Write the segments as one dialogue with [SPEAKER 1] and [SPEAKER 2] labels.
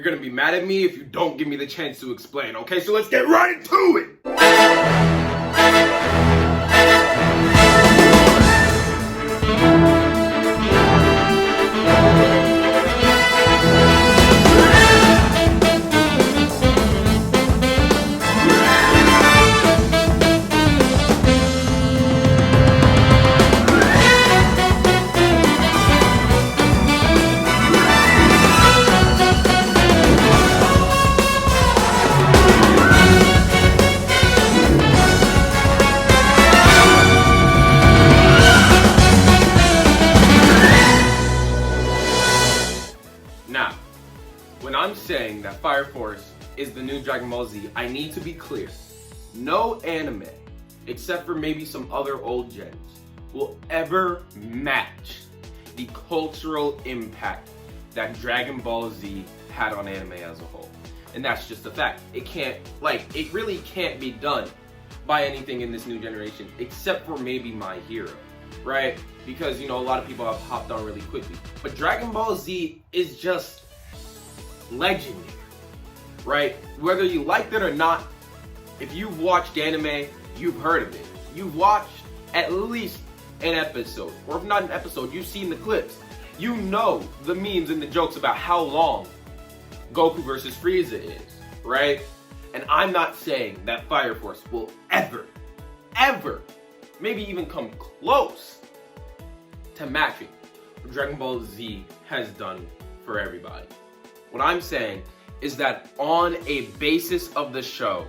[SPEAKER 1] You're gonna be mad at me if you don't give me the chance to explain, okay? So let's get right into it! Now, when I'm saying that Fire Force is the new Dragon Ball Z, I need to be clear. No anime, except for maybe some other old gens, will ever match the cultural impact that Dragon Ball Z had on anime as a whole. And that's just a fact. It really can't be done by anything in this new generation, except for maybe My Hero, right? Because, a lot of people have hopped on really quickly. But Dragon Ball Z is just legendary, right? Whether you liked it or not, if you've watched anime, you've heard of it. You've watched at least an episode, or if not an episode, you've seen the clips. You know the memes and the jokes about how long Goku versus Frieza is, right? And I'm not saying that Fire Force will ever, maybe even come close to matching what Dragon Ball Z has done for everybody. What I'm saying is that on a basis of the show,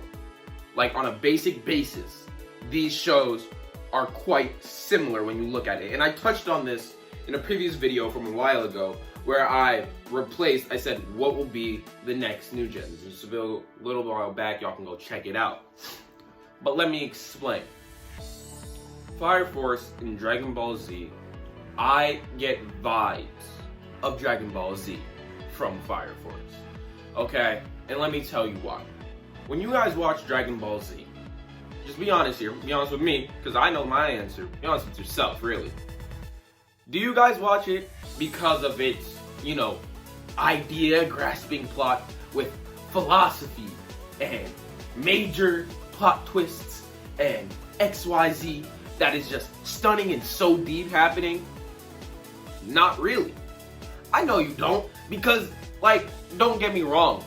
[SPEAKER 1] like on a basic basis, these shows are quite similar when you look at it. And I touched on this in a previous video from a while ago where I said what will be the next new gens. Just a little while back, y'all can go check it out. But let me explain. Fire Force in Dragon Ball Z, I get vibes of Dragon Ball Z from Fire Force, okay? And let me tell you why. When you guys watch Dragon Ball Z, just be honest here, be honest with me, because I know my answer. Be honest with yourself, really. Do you guys watch it because of its, idea-grasping plot with philosophy and major plot twists and XYZ that is just stunning and so deep happening? Not really. I know you don't, because, don't get me wrong,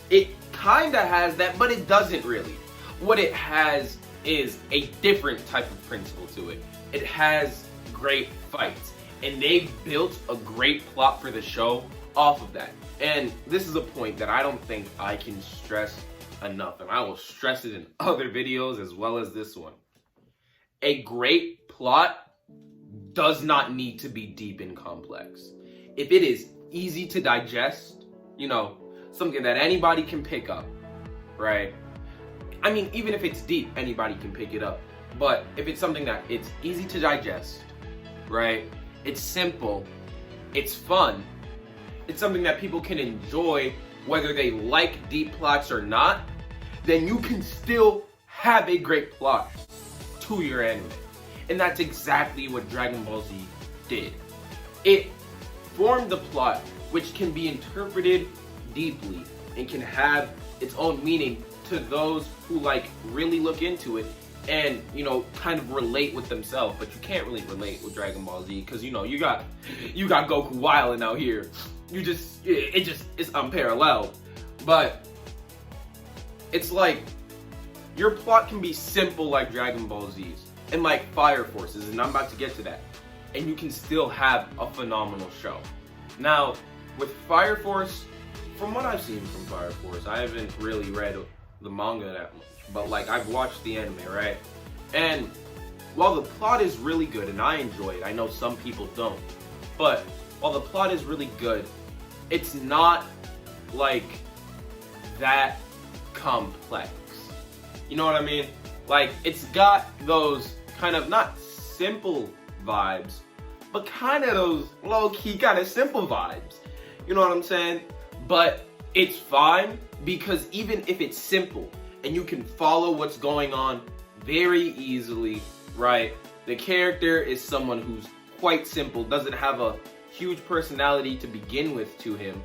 [SPEAKER 1] it kinda has that, but it doesn't really. What it has is a different type of principle to it. It has great fights, and they've built a great plot for the show off of that. And this is a point that I don't think I can stress enough, and I will stress it in other videos as well as this one. A great plot does not need to be deep and complex. If it is easy to digest, something that anybody can pick up, right? I mean, even if it's deep, anybody can pick it up. But if it's something that it's easy to digest, right? It's simple, it's fun, it's something that people can enjoy whether they like deep plots or not, then you can still have a great plot to your anime. And that's exactly what Dragon Ball Z did. It formed the plot which can be interpreted deeply and can have its own meaning to those who really look into it and kind of relate with themselves. But you can't really relate with Dragon Ball Z because you got Goku wilding out here. It's unparalleled. But it's your plot can be simple like Dragon Ball Z's and like Fire Force's, and I'm about to get to that. And you can still have a phenomenal show. Now, with Fire Force, from what I've seen from Fire Force, I haven't really read the manga that much, but I've watched the anime, right? And while the plot is really good and I enjoy it, I know some people don't, but while the plot is really good, it's not that complex. You know what I mean? It's got those kind of not simple vibes, but kind of those low-key kind of simple vibes. You know what I'm saying? But it's fine because even if it's simple and you can follow what's going on very easily, right? The character is someone who's quite simple, doesn't have a huge personality to begin with to him.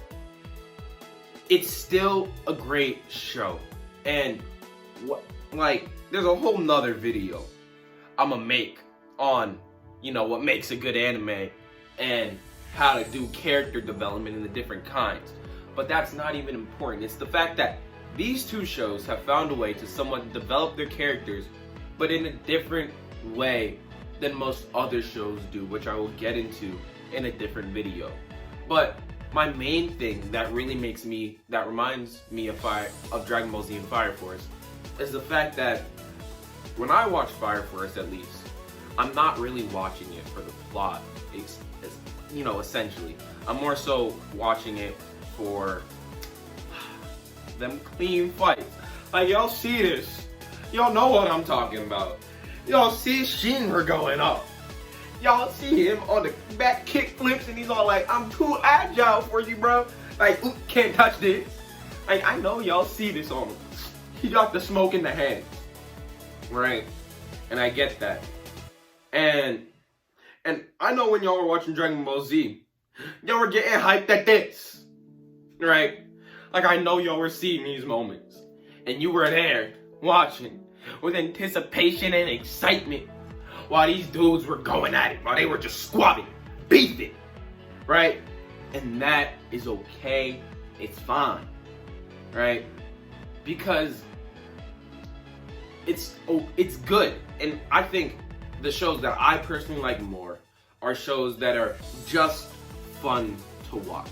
[SPEAKER 1] it's still a great show. And there's a whole nother video I'ma make on, what makes a good anime and how to do character development in the different kinds. But that's not even important. It's the fact that these two shows have found a way to somewhat develop their characters, but in a different way than most other shows do, which I will get into in a different video. But my main thing that reminds me of Dragon Ball Z and Fire Force is the fact that when I watch Fire Force, at least, I'm not really watching it for the plot, essentially. I'm more so watching it for them clean fights. Like, y'all see this. Y'all know what I'm talking about. Y'all see Shinra going up. Y'all see him on the back kick flips and he's all like, I'm too agile for you, bro. Like, oop, can't touch this. Like, I know y'all see this on him. He got the smoke in the hands. Right? And I get that. And I know when y'all were watching Dragon Ball Z, y'all were getting hyped at this. Right? Like, I know y'all were seeing these moments. And you were there, watching, with anticipation and excitement, while these dudes were going at it, while they were just squatting, beefing, right? And that is okay. It's fine, right? Because it's good. And I think the shows that I personally like more are shows that are just fun to watch,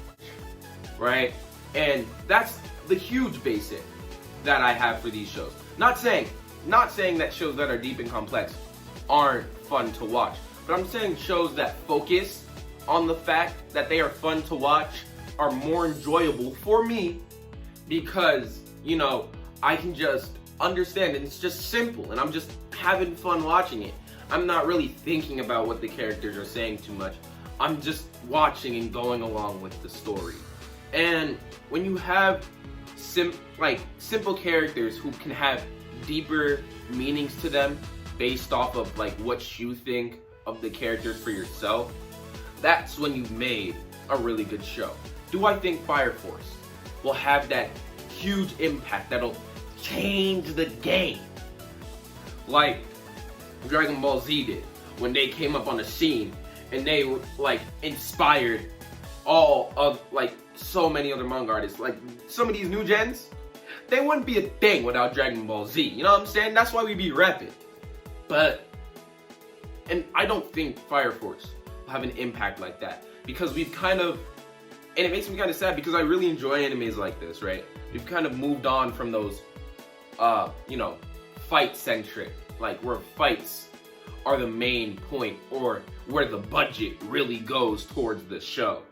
[SPEAKER 1] right? And that's the huge basic that I have for these shows. Not saying that shows that are deep and complex aren't fun to watch, but I'm saying shows that focus on the fact that they are fun to watch are more enjoyable for me because, I can just understand and it's just simple and I'm just having fun watching it. I'm not really thinking about what the characters are saying too much. I'm just watching and going along with the story. And when you have simple characters who can have deeper meanings to them based off of what you think of the characters for yourself, that's when you've made a really good show. Do I think Fire Force will have that huge impact that'll change the game like Dragon Ball Z did when they came up on the scene and they inspired all of so many other manga artists? Like, some of these new gens, they wouldn't be a thing without Dragon Ball Z. You know what I'm saying? That's why we be repping. And I don't think Fire Force will have an impact like that because we've kind of, and it makes me kind of sad because I really enjoy animes like this, right? We've kind of moved on from those, fight-centric, where fights are the main point or where the budget really goes towards the show.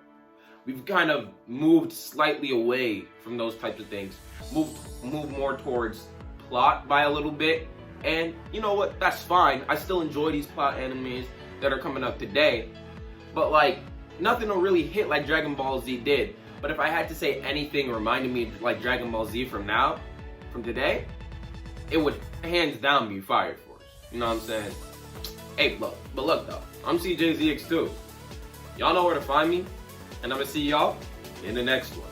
[SPEAKER 1] We've kind of moved slightly away from those types of things, moved more towards plot by a little bit, and you know what, that's fine. I still enjoy these plot animes that are coming up today, but nothing will really hit like Dragon Ball Z did. But if I had to say anything reminding me of Dragon Ball Z from today, it would hands down be Fire Force. You know what I'm saying? Hey, look though, I'm CJZX2. Y'all know where to find me. And I'm gonna see y'all in the next one.